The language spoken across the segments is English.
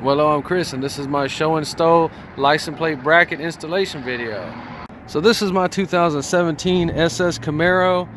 Well, hello, I'm Chris, and this is my show and stow license plate bracket installation video. So this is my 2017 SS Camaro,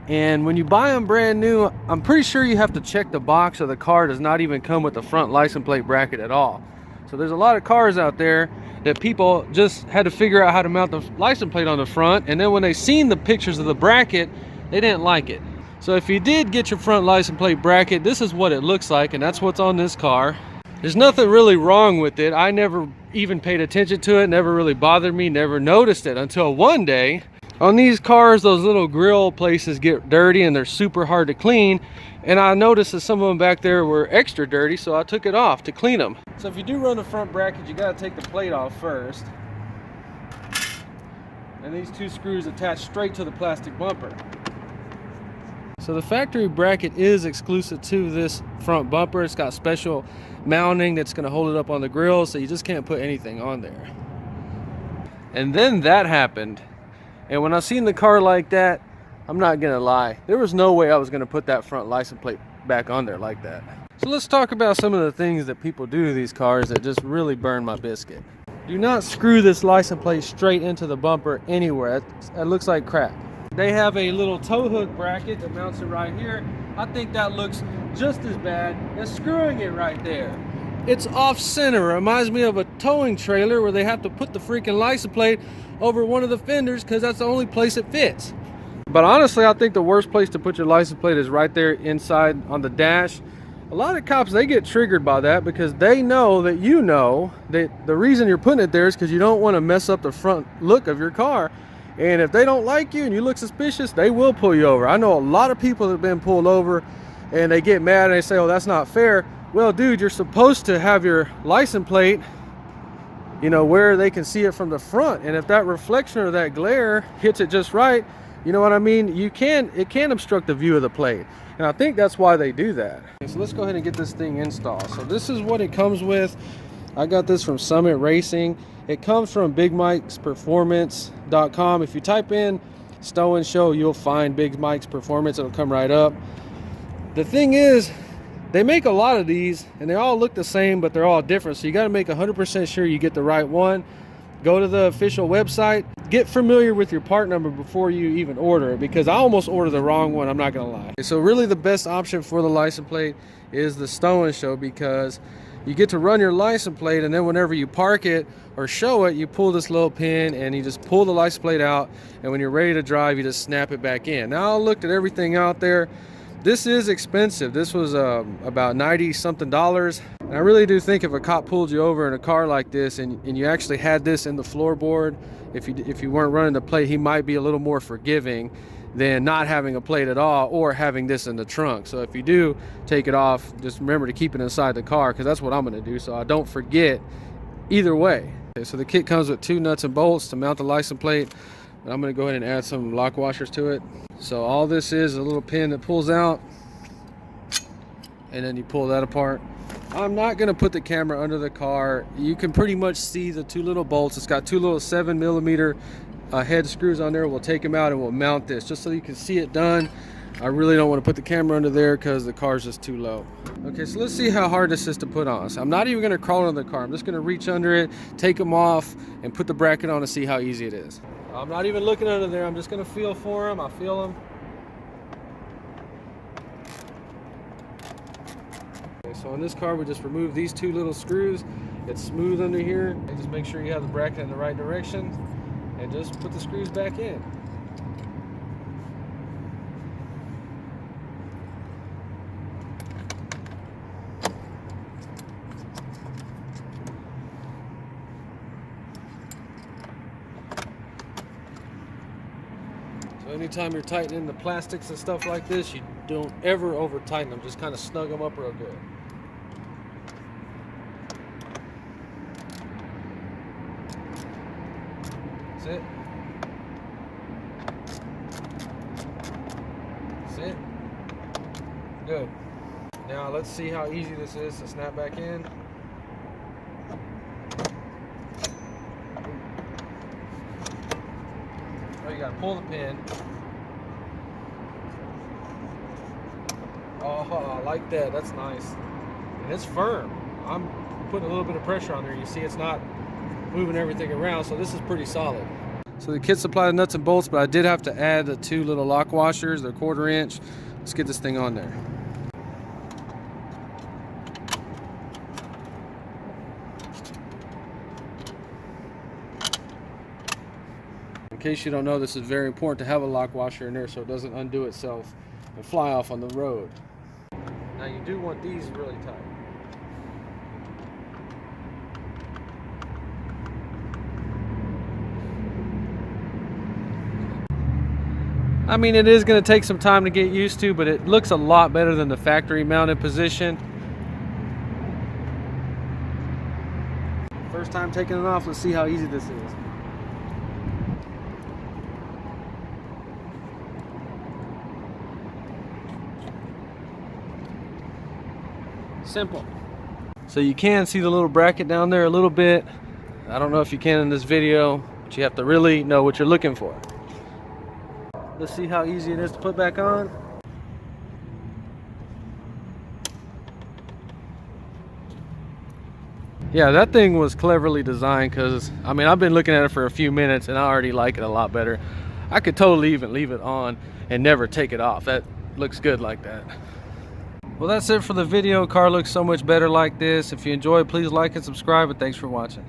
and when you buy them brand new, I'm pretty sure you have to check the box, or the car does not even come with the front license plate bracket at all. So there's a lot of cars out there that people just had to figure out how to mount the license plate on the front, and then when they seen the pictures of the bracket, they didn't like it. So if you did get your front license plate bracket, this is what it looks like, and that's what's on this car. There's nothing really wrong with it. I never even paid attention to it, never really bothered me, never noticed it until one day. On these cars, those little grill places get dirty and they're super hard to clean, and I noticed that some of them back there were extra dirty, so I took it off to clean them. So if you do run the front bracket, you got to take the plate off first, and these two screws attach straight to the plastic bumper. So the factory bracket is exclusive to this front bumper. It's got special mounting that's going to hold it up on the grill, so you just can't put anything on there. And then that happened, and when I seen the car like that, I'm not gonna lie, there was no way I was gonna put that front license plate back on there like that. So let's talk about some of the things that people do to these cars that just really burn my biscuit. Do not screw this license plate straight into the bumper anywhere. That looks like crap. They have a little tow hook bracket that mounts it right here. I think that looks just as bad as screwing it right there. It's off center. It reminds me of a towing trailer where they have to put the freaking license plate over one of the fenders because that's the only place it fits. But honestly, I think the worst place to put your license plate is right there inside on the dash. A lot of cops, they get triggered by that because they know that you know that the reason you're putting it there is because you don't want to mess up the front look of your car. And if they don't like you and you look suspicious, they will pull you over. I know a lot of people that have been pulled over and they get mad and they say, oh, that's not fair. Well, dude, you're supposed to have your license plate, you know, where they can see it from the front. And if that reflection or that glare hits it just right, you know what I mean? It can obstruct the view of the plate. And I think that's why they do that. Okay, so let's go ahead and get this thing installed. So this is what it comes with. I got this from Summit Racing. It comes from BigMikesPerformance.com. If you type in STO N SHO, you'll find Big Mike's Performance. It'll come right up. The thing is, they make a lot of these and they all look the same, but they're all different. So you got to make 100% sure you get the right one. Go to the official website. Get familiar with your part number before you even order it, because I almost ordered the wrong one, I'm not going to lie. So really the best option for the license plate is the STO N SHO, because you get to run your license plate, and then whenever you park it or show it, you pull this little pin and you just pull the license plate out, and when you're ready to drive, you just snap it back in. Now I looked at everything out there. This is expensive. This was about $90-something. And I really do think if a cop pulled you over in a car like this and you actually had this in the floorboard, if you weren't running the plate, he might be a little more forgiving than not having a plate at all or having this in the trunk. So if you do take it off, just remember to keep it inside the car, because that's what I'm going to do, so I don't forget either way. Okay, so the kit comes with 2 nuts and bolts to mount the license plate. I'm going to go ahead and add some lock washers to it. So all this is a little pin that pulls out, and then you pull that apart. I'm not going to put the camera under the car. You can pretty much see the 2 little bolts. It's got 2 little 7mm head screws on there. We'll take them out and we'll mount this just so you can see it done. I really don't want to put the camera under there because the car's just too low. Okay, so let's see how hard this is to put on. So I'm not even going to crawl under the car. I'm just going to reach under it, take them off, and put the bracket on and see how easy it is. I'm not even looking under there. I'm just going to feel for them. I feel them. Okay, so on this car, we just remove these 2 little screws. It's smooth under here. And just make sure you have the bracket in the right direction, and just put the screws back in. So anytime you're tightening the plastics and stuff like this, you don't ever over tighten them. Just kind of snug them up real good. That's it. That's it. Good. Now let's see how easy this is to snap back in. Oh, you gotta pull the pin. Oh, I like that. That's nice. And it's firm. I'm putting a little bit of pressure on there. You see it's not moving everything around, so this is pretty solid. So the kit supplied the nuts and bolts, but I did have to add the 2 little lock washers. They're 1/4 inch. Let's get this thing on there. In case you don't know, this is very important to have a lock washer in there so it doesn't undo itself and fly off on the road. Now you do want these really tight. I mean, it is going to take some time to get used to, but it looks a lot better than the factory mounted position. First time taking it off, let's see how easy this is. Simple. So you can see the little bracket down there a little bit. I don't know if you can in this video, but you have to really know what you're looking for. Let's see how easy it is to put back on. Yeah, that thing was cleverly designed, because I mean, I've been looking at it for a few minutes and I already like it a lot better. I could totally even leave it on and never take it off. That looks good like that. Well, that's it for the video. Car looks so much better like this. If you enjoyed, please like and subscribe, and thanks for watching.